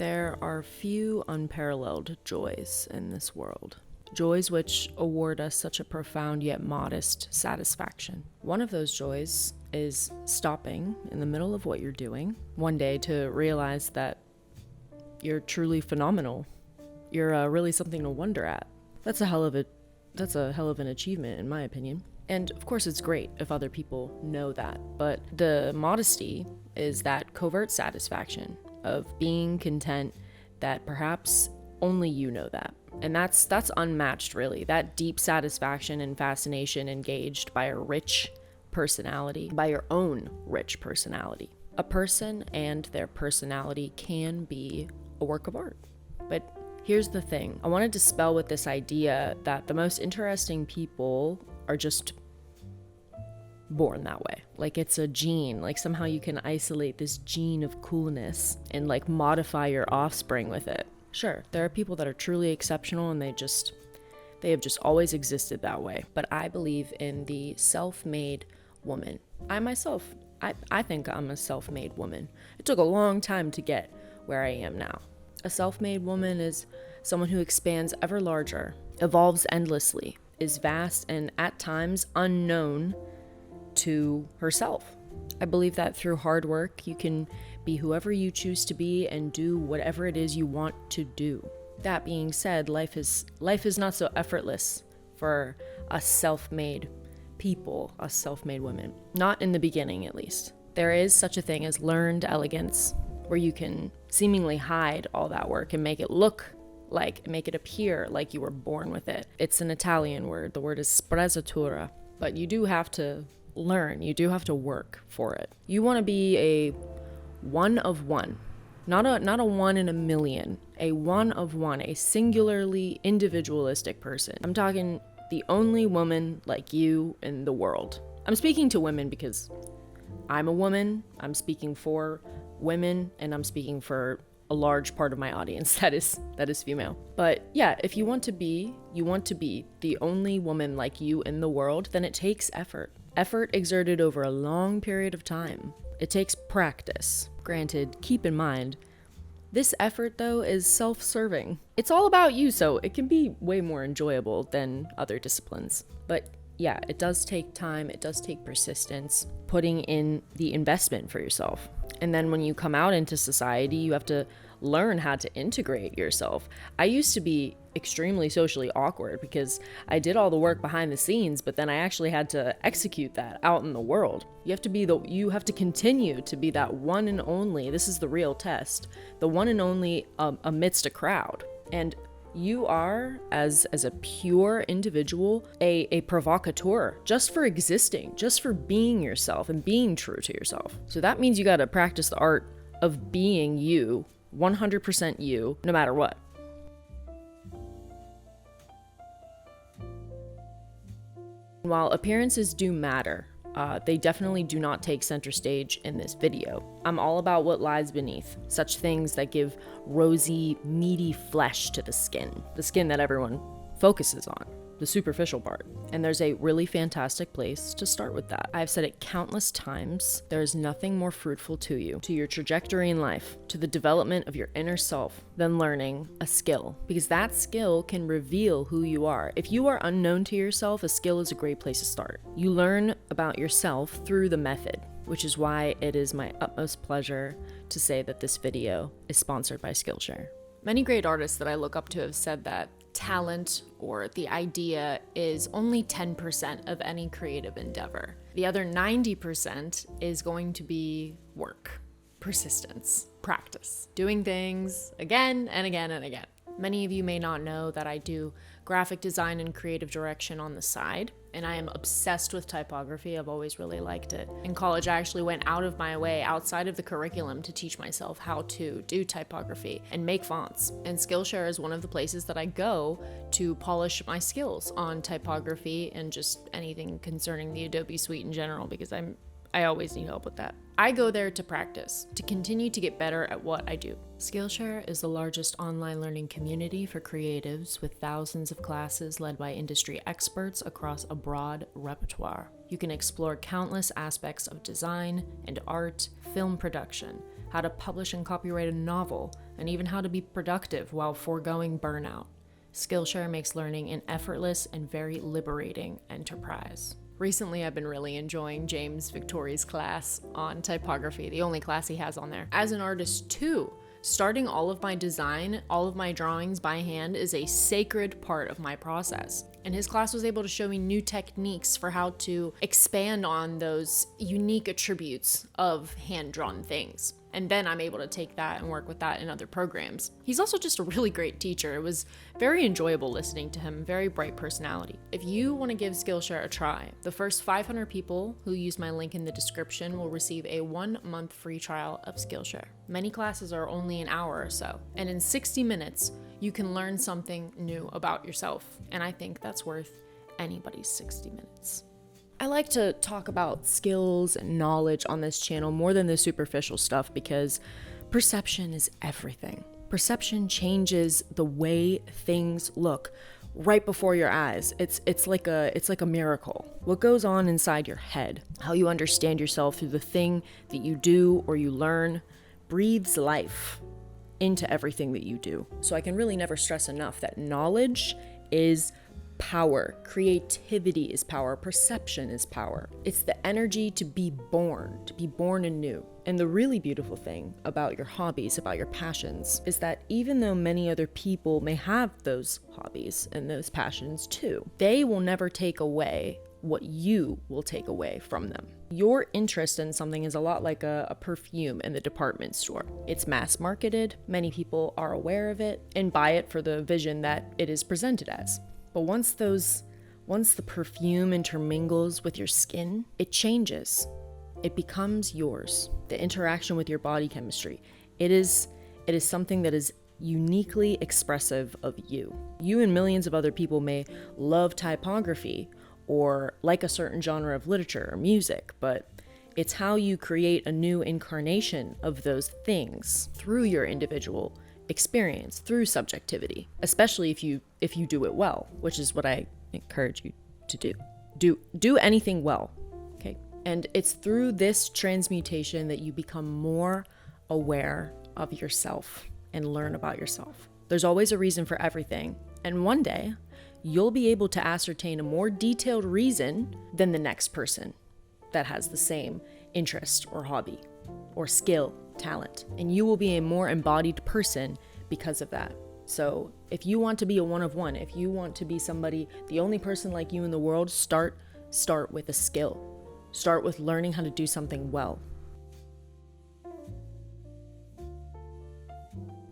There are few unparalleled joys in this world. Joys which award us such a profound yet modest satisfaction. One of those joys is stopping in the middle of what you're doing one day to realize that you're truly phenomenal. You're really something to wonder at. That's a hell of an achievement, in my opinion. And of course, it's great if other people know that. But the modesty is that covert satisfaction of being content that perhaps only you know that. And that's unmatched, really. That deep satisfaction and fascination engaged by a rich personality, by your own rich personality. A person and their personality can be a work of art. But here's the thing. I want to dispel with this idea that the most interesting people are just born that way. Like it's a gene. Like somehow you can isolate this gene of coolness and like modify your offspring with it. Sure, there are people that are truly exceptional and they have just always existed that way. But I believe in the self-made woman. I think I'm a self-made woman. It took a long time to get where I am now. A self-made woman is someone who expands ever larger, evolves endlessly, is vast and at times unknown to herself. I believe that through hard work, you can be whoever you choose to be and do whatever it is you want to do. That being said, life is not so effortless for us self-made people, us self-made women. Not in the beginning, at least. There is such a thing as learned elegance, where you can seemingly hide all that work and make it appear like you were born with it. It's an Italian word. The word is sprezzatura. But you do have to learn. You do have to work for it. You want to be a one of one. Not a one in a million. A one of one. A singularly individualistic person. I'm talking the only woman like you in the world. I'm speaking to women because I'm a woman. I'm speaking for women, and I'm speaking for a large part of my audience that is female. But yeah, if you want to be the only woman like you in the world, then it takes effort. Effort exerted over a long period of time. It takes practice. Granted, keep in mind, this effort though is self-serving. It's all about you, so it can be way more enjoyable than other disciplines. But yeah, it does take time, it does take persistence, putting in the investment for yourself. And then when you come out into society, you have to learn how to integrate yourself. I used to be extremely socially awkward because I did all the work behind the scenes, but then I actually had to execute that out in the world. You have to continue to be that one and only, this is the real test, the one and only amidst a crowd. And you are, as a pure individual, a provocateur, just for existing, just for being yourself and being true to yourself. So that means you gotta practice the art of being you, 100% you, no matter what. While appearances do matter, they definitely do not take center stage in this video. I'm all about what lies beneath, such things that give rosy, meaty flesh to the skin that everyone focuses on, the superficial part. And there's a really fantastic place to start with that. I've said it countless times, there is nothing more fruitful to you, to your trajectory in life, to the development of your inner self, than learning a skill. Because that skill can reveal who you are. If you are unknown to yourself, a skill is a great place to start. You learn about yourself through the method, which is why it is my utmost pleasure to say that this video is sponsored by Skillshare. Many great artists that I look up to have said that talent or the idea is only 10% of any creative endeavor. The other 90% is going to be work, persistence, practice, doing things again and again and again. Many of you may not know that I do graphic design and creative direction on the side, and I am obsessed with typography. I've always really liked it. In college, I actually went out of my way outside of the curriculum to teach myself how to do typography and make fonts. And Skillshare is one of the places that I go to polish my skills on typography and just anything concerning the Adobe suite in general, because I always need help with that. I go there to practice, to continue to get better at what I do. Skillshare is the largest online learning community for creatives with thousands of classes led by industry experts across a broad repertoire. You can explore countless aspects of design and art, film production, how to publish and copyright a novel, and even how to be productive while foregoing burnout. Skillshare makes learning an effortless and very liberating enterprise. Recently, I've been really enjoying James Victori's class on typography, the only class he has on there. As an artist too, starting all of my design, all of my drawings by hand is a sacred part of my process. And his class was able to show me new techniques for how to expand on those unique attributes of hand-drawn things. And then I'm able to take that and work with that in other programs. He's also just a really great teacher. It was very enjoyable listening to him, very bright personality. If you want to give Skillshare a try, the first 500 people who use my link in the description will receive a 1-month free trial of Skillshare. Many classes are only an hour or so, and in 60 minutes, you can learn something new about yourself. And I think that's worth anybody's 60 minutes. I like to talk about skills and knowledge on this channel more than the superficial stuff because perception is everything. Perception changes the way things look right before your eyes. It's like a miracle. What goes on inside your head, how you understand yourself through the thing that you do or you learn, breathes life into everything that you do. So I can really never stress enough that knowledge is power, creativity is power, perception is power. It's the energy to be born anew. And the really beautiful thing about your hobbies, about your passions, is that even though many other people may have those hobbies and those passions too, they will never take away what you will take away from them. Your interest in something is a lot like a perfume in the department store. It's mass marketed, many people are aware of it and buy it for the vision that it is presented as. But once the perfume intermingles with your skin, it changes. It becomes yours. The interaction with your body chemistry. It is something that is uniquely expressive of you. You and millions of other people may love typography or like a certain genre of literature or music, but it's how you create a new incarnation of those things through your individual experience, through subjectivity, especially if you do it well, which is what I encourage you to do. Do anything well, okay? And it's through this transmutation that you become more aware of yourself and learn about yourself. There's always a reason for everything, and one day you'll be able to ascertain a more detailed reason than the next person that has the same interest or hobby or skill, talent, and you will be a more embodied person because of that. So if you want to be a one of one, if you want to be somebody, the only person like you in the world, start with a skill. Start with learning how to do something well.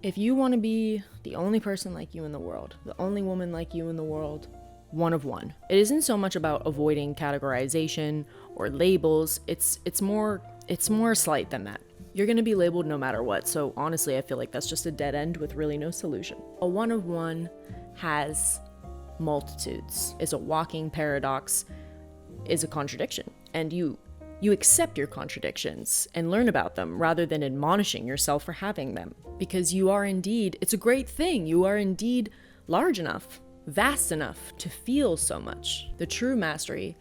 If you want to be the only person like you in the world, the only woman like you in the world, one of one. It isn't so much about avoiding categorization or labels. It's more slight than that. You're going to be labeled no matter what. So honestly, I feel like that's just a dead end with really no solution. A one of one has multitudes, is a walking paradox, is a contradiction. And you accept your contradictions and learn about them rather than admonishing yourself for having them. Because you are indeed, it's a great thing. You are indeed large enough, vast enough to feel so much. The true mastery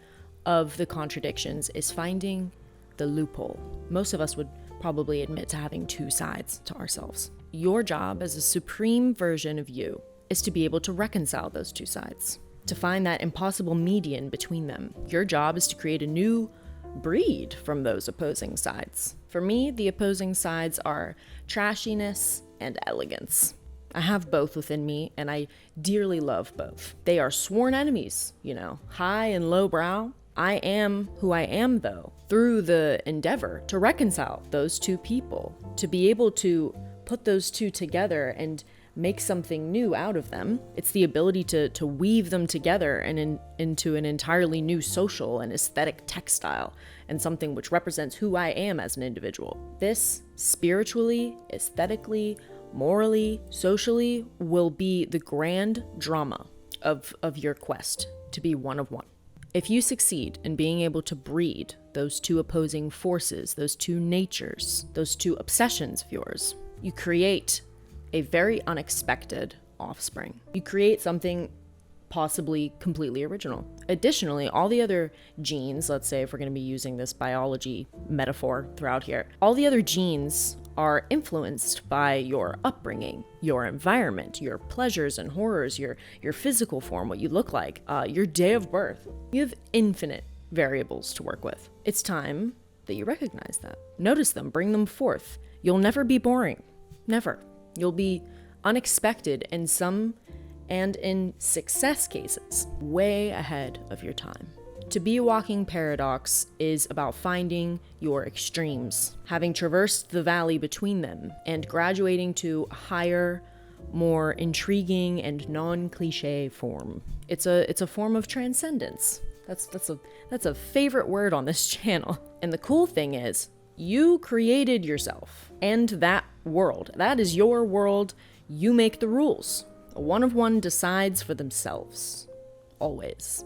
of the contradictions is finding the loophole. Most of us would probably admit to having two sides to ourselves. Your job as a supreme version of you is to be able to reconcile those two sides, to find that impossible median between them. Your job is to create a new breed from those opposing sides. For me, the opposing sides are trashiness and elegance. I have both within me, and I dearly love both. They are sworn enemies, high and low brow. I am who I am, though, through the endeavor to reconcile those two people, to be able to put those two together and make something new out of them. It's the ability to weave them together and into an entirely new social and aesthetic textile, and something which represents who I am as an individual. This, spiritually, aesthetically, morally, socially, will be the grand drama of your quest to be one of one. If you succeed in being able to breed those two opposing forces, those two natures, those two obsessions of yours, you create a very unexpected offspring. You create something possibly completely original. Additionally, all the other genes, let's say if we're going to be using this biology metaphor throughout here, all the other genes are influenced by your upbringing, your environment, your pleasures and horrors, your physical form, what you look like, your day of birth. You have infinite variables to work with. It's time that you recognize that. Notice them, bring them forth. You'll never be boring. Never. You'll be unexpected in some, and in success cases, way ahead of your time. To be a walking paradox is about finding your extremes, having traversed the valley between them, and graduating to a higher, more intriguing and non-cliche form. It's a form of transcendence. That's a favorite word on this channel. And the cool thing is, you created yourself and that world. That is your world. You make the rules. A one of one decides for themselves. Always.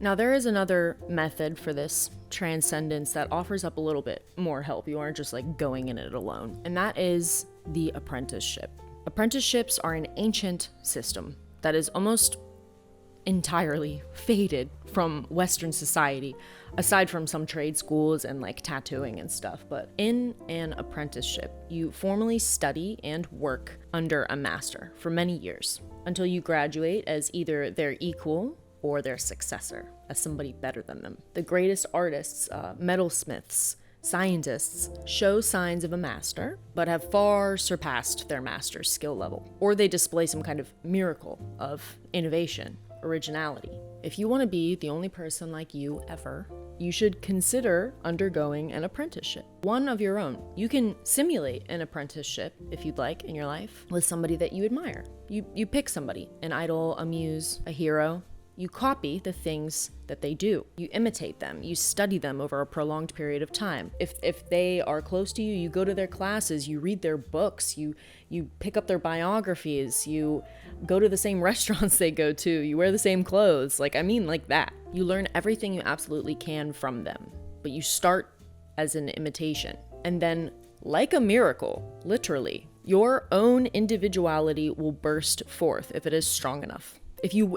Now, there is another method for this transcendence that offers up a little bit more help. You aren't just like going in it alone. And that is the apprenticeship. Apprenticeships are an ancient system that is almost entirely faded from Western society, aside from some trade schools and like tattooing and stuff. But in an apprenticeship, you formally study and work under a master for many years until you graduate as either their equal or their successor, as somebody better than them. The greatest artists, metalsmiths, scientists show signs of a master, but have far surpassed their master's skill level, or they display some kind of miracle of innovation, originality. If you want to be the only person like you ever, you should consider undergoing an apprenticeship, one of your own. You can simulate an apprenticeship, if you'd like, in your life with somebody that you admire. You pick somebody, an idol, a muse, a hero. You copy the things that they do. You imitate them. You study them over a prolonged period of time. If they are close to you, you go to their classes, you read their books, you pick up their biographies, you go to the same restaurants they go to, you wear the same clothes. Like that. You learn everything you absolutely can from them, but you start as an imitation. And then, like a miracle, literally, your own individuality will burst forth if it is strong enough.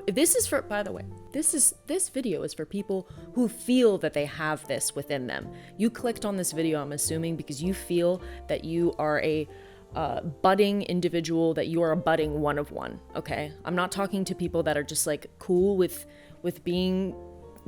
This is for, by the way, this video is for people who feel that they have this within them. You clicked on this video, I'm assuming, because you feel that you are a budding individual, that you are a budding one of one, okay? I'm not talking to people that are just like cool with being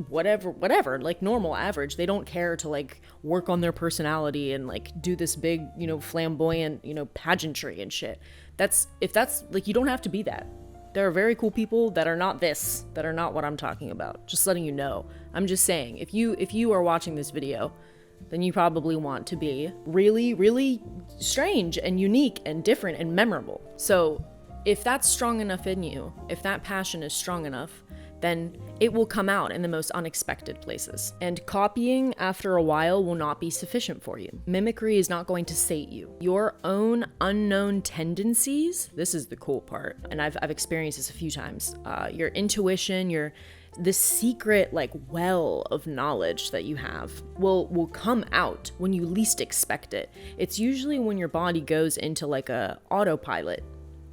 whatever, like normal, average. They don't care to like work on their personality and like do this big, flamboyant, pageantry and shit. If that's like, you don't have to be that. There are very cool people that are not this, that are not what I'm talking about. Just letting you know. I'm just saying, if you are watching this video, then you probably want to be really, really strange and unique and different and memorable. So if that's strong enough in you, if that passion is strong enough, then it will come out in the most unexpected places. And copying after a while will not be sufficient for you. Mimicry is not going to sate you. Your own unknown tendencies, this is the cool part, and I've experienced this a few times, your intuition, this secret like well of knowledge that you have will come out when you least expect it. It's usually when your body goes into like a autopilot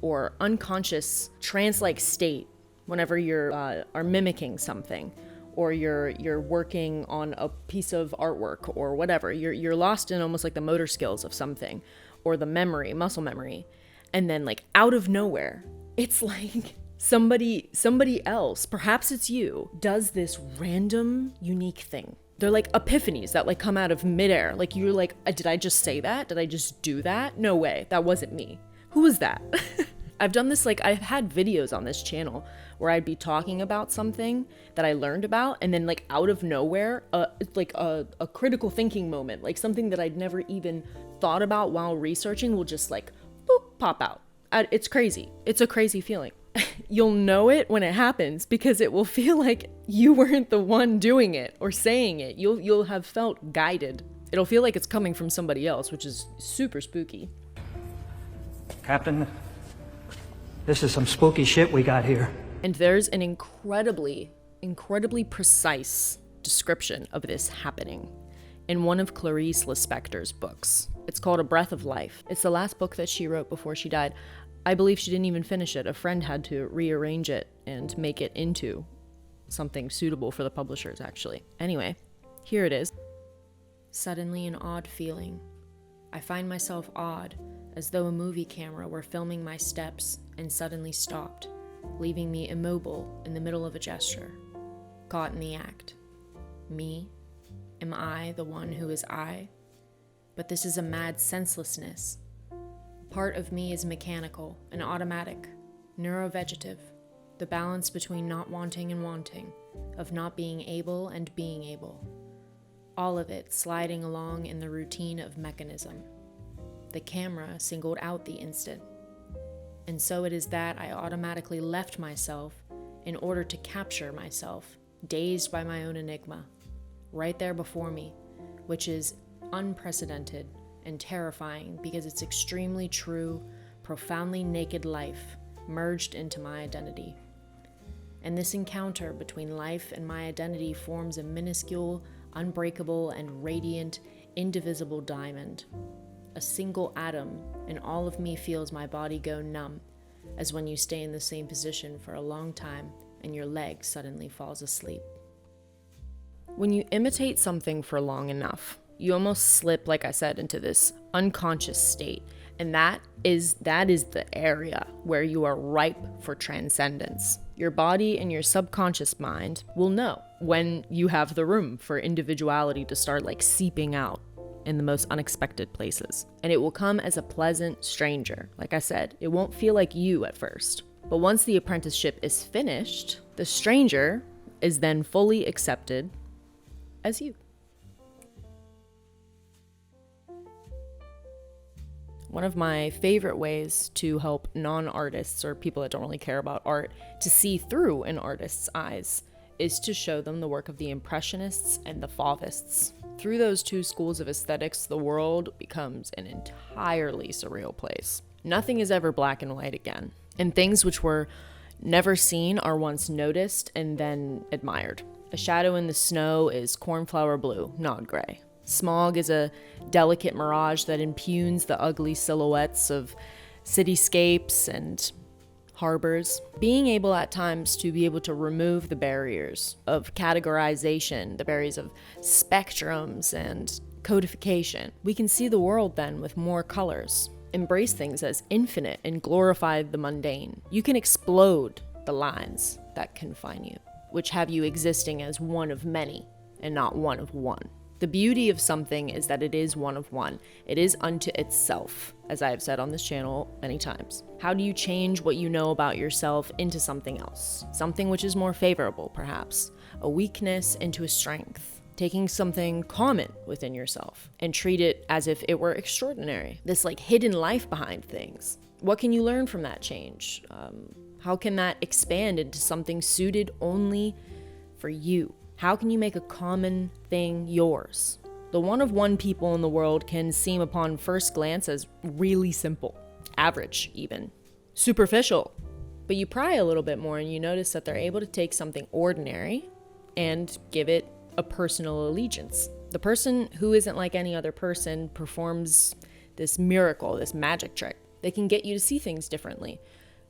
or unconscious trance-like state, whenever you're are mimicking something, or you're working on a piece of artwork or whatever. You're lost in almost like the motor skills of something, or the muscle memory, and then like out of nowhere, it's like somebody else, perhaps it's you, does this random unique thing. They're like epiphanies that like come out of midair. Like you're like, did I just say that? Did I just do that? No way, that wasn't me. Who was that? I've done this, like I've had videos on this channel where I'd be talking about something that I learned about, and then like out of nowhere, like a critical thinking moment, like something that I'd never even thought about while researching will just like boop, pop out. It's crazy. It's a crazy feeling. You'll know it when it happens because it will feel like you weren't the one doing it or saying it. You'll have felt guided. It'll feel like it's coming from somebody else, which is super spooky. Captain, this is some spooky shit we got here. And there's an incredibly precise description of this happening in one of Clarice Lispector's books. It's called A Breath of Life. It's the last book that she wrote before she died. I believe she didn't even finish it. A friend had to rearrange it and make it into something suitable for the publishers, actually. Anyway, here it is. suddenly an odd feeling. I find myself odd, as though a movie camera were filming my steps and suddenly stopped, leaving me immobile in the middle of a gesture, caught in the act. Me? Am I the one who is I? But this is a mad senselessness. Part of me is mechanical and automatic, neurovegetative, the balance between not wanting and wanting, of not being able and being able. All of it sliding along in the routine of mechanism. The camera singled out the instant. And so it is that I automatically left myself in order to capture myself, dazed by my own enigma, right there before me, which is unprecedented and terrifying because it's extremely true, profoundly naked life merged into my identity. And this encounter between life and my identity forms a minuscule, unbreakable, and radiant, indivisible diamond. A single atom, and all of me feels my body go numb, as when you stay in the same position for a long time and your leg suddenly falls asleep. When you imitate something for long enough, you almost slip, like I said, into this unconscious state. And that is the area where you are ripe for transcendence. Your body and your subconscious mind will know when you have the room for individuality to start seeping out in the most unexpected places. And it will come as a pleasant stranger. Like I said, it won't feel like you at first. But once the apprenticeship is finished, the stranger is then fully accepted as you. One of my favorite ways to help non-artists or people that don't really care about art to see through an artist's eyes is to show them the work of the Impressionists and the Fauvists. Through those two schools of aesthetics, the world becomes an entirely surreal place. Nothing is ever black and white again, and things which were never seen are once noticed and then admired. A shadow in the snow is cornflower blue, not gray. Smog is a delicate mirage that impugns the ugly silhouettes of cityscapes and harbors. Being able at times to be able to remove the barriers of categorization, the barriers of spectrums and codification, we can see the world then with more colors, embrace things as infinite and glorify the mundane. You can explode the lines that confine you, which have you existing as one of many and not one of one. The beauty of something is that it is one of one. It is unto itself, as I have said on this channel many times. How do you change what you know about yourself into something else? Something which is more favorable, perhaps. A weakness into a strength. Taking something common within yourself and treat it as if it were extraordinary. This hidden life behind things. What can you learn from that change? How can that expand into something suited only for you? How can you make a common thing yours? The one-of-one people in the world can seem upon first glance as really simple, average even, superficial. But you pry a little bit more and you notice that they're able to take something ordinary and give it a personal allegiance. The person who isn't like any other person performs this miracle, this magic trick. They can get you to see things differently,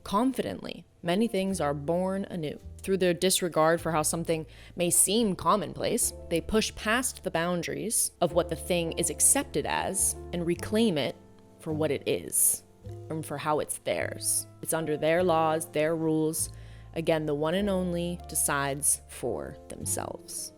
confidently. Many things are born anew. Through their disregard for how something may seem commonplace, they push past the boundaries of what the thing is accepted as and reclaim it for what it is and for how it's theirs. It's under their laws, their rules. Again, the one and only decides for themselves.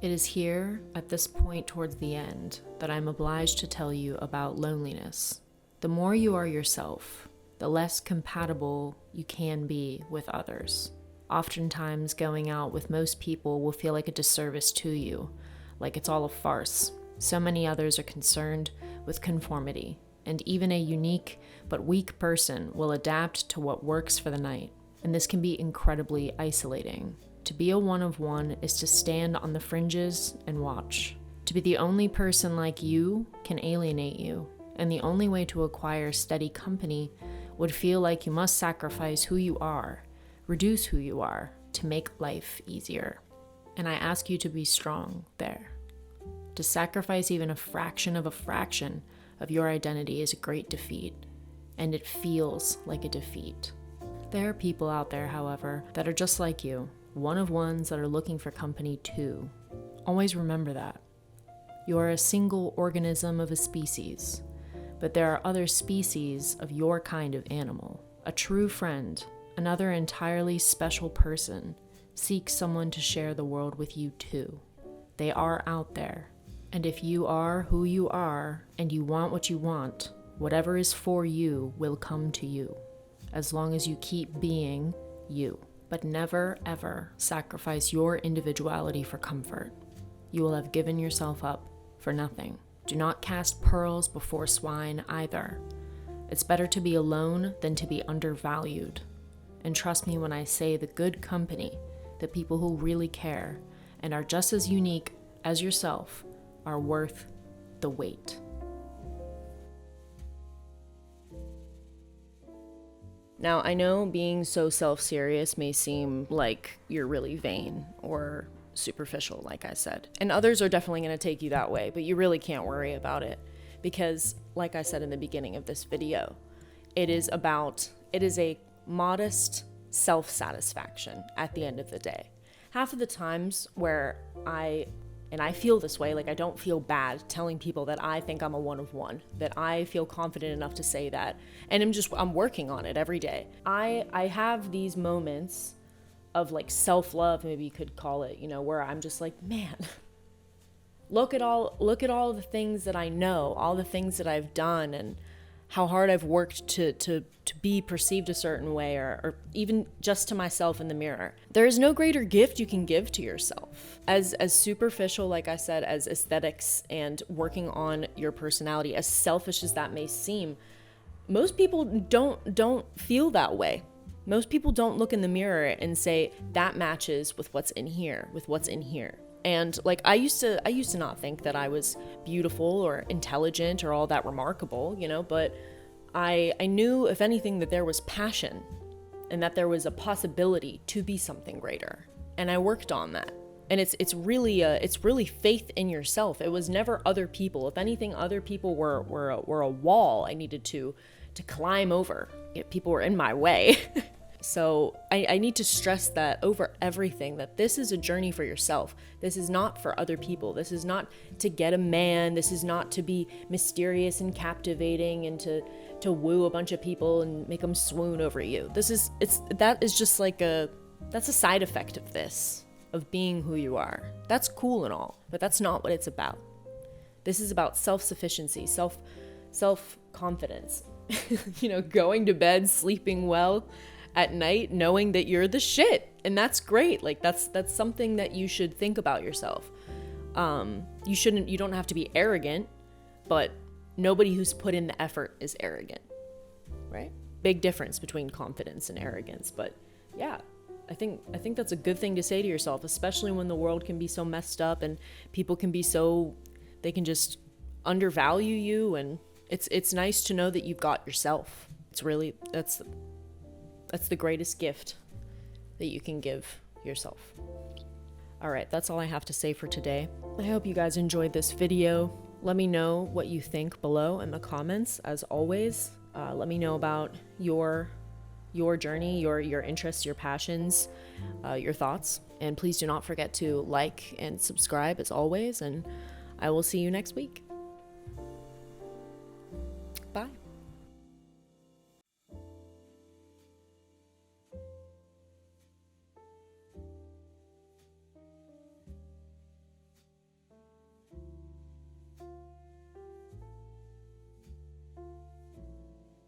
It is here, at this point towards the end, that I'm obliged to tell you about loneliness. The more you are yourself, the less compatible you can be with others. Oftentimes, going out with most people will feel like a disservice to you, like it's all a farce. So many others are concerned with conformity, and even a unique but weak person will adapt to what works for the night. And this can be incredibly isolating. To be a one-of-one is to stand on the fringes and watch. To be the only person like you can alienate you, and the only way to acquire steady company would feel like you must sacrifice who you are, reduce who you are, to make life easier. And I ask you to be strong there. To sacrifice even a fraction of your identity is a great defeat, and it feels like a defeat. There are people out there, however, that are just like you, one of ones that are looking for company too. Always remember that. You are a single organism of a species, but there are other species of your kind of animal. A true friend, another entirely special person, seeks someone to share the world with you too. They are out there. And if you are who you are and you want what you want, whatever is for you will come to you, as long as you keep being you. But never, ever sacrifice your individuality for comfort. You will have given yourself up for nothing. Do not cast pearls before swine either. It's better to be alone than to be undervalued. And trust me when I say the good company, the people who really care and are just as unique as yourself, are worth the wait. Now, I know being so self-serious may seem like you're really vain or superficial, like I said. And others are definitely going to take you that way, but you really can't worry about it because, like I said in the beginning of this video, it is a modest self-satisfaction at the end of the day. Half of the times where I feel this way, like I don't feel bad telling people that I think I'm a one of one, that I feel confident enough to say that, and I'm working on it every day. I have these moments of like self-love, maybe you could call it, where I'm just like, man, look at all the things that I know, all the things that I've done, and how hard I've worked to be perceived a certain way, or even just to myself in the mirror. There is no greater gift you can give to yourself. As superficial, like I said, as aesthetics and working on your personality, as selfish as that may seem, most people don't feel that way. Most people don't look in the mirror and say, that matches with what's in here, And like I used to not think that I was beautiful or intelligent or all that remarkable, but I knew, if anything, that there was passion and that there was a possibility to be something greater. And I worked on that. And it's really faith in yourself. It was never other people. If anything, other people were a wall I needed to climb over. People were in my way. So I need to stress that over everything, that this is a journey for yourself. This is not for other people. This is not to get a man. This is not to be mysterious and captivating and to woo a bunch of people and make them swoon over you. That's a side effect of this, of being who you are. That's cool and all, but that's not what it's about. This is about self-sufficiency, self-confidence, going to bed, sleeping well at night, knowing that you're the shit. And that's great. Like that's something that you should think about yourself. You don't have to be arrogant, but nobody who's put in the effort is arrogant, right? Big difference between confidence and arrogance. But yeah, I think that's a good thing to say to yourself, especially when the world can be so messed up and people can be they can just undervalue you. And it's nice to know that you've got yourself. It's really, that's the greatest gift that you can give yourself. All right, that's all I have to say for today. I hope you guys enjoyed this video. Let me know what you think below in the comments, as always. Let me know about your journey, your interests, your passions, your thoughts. And please do not forget to like and subscribe as always, and I will see you next week.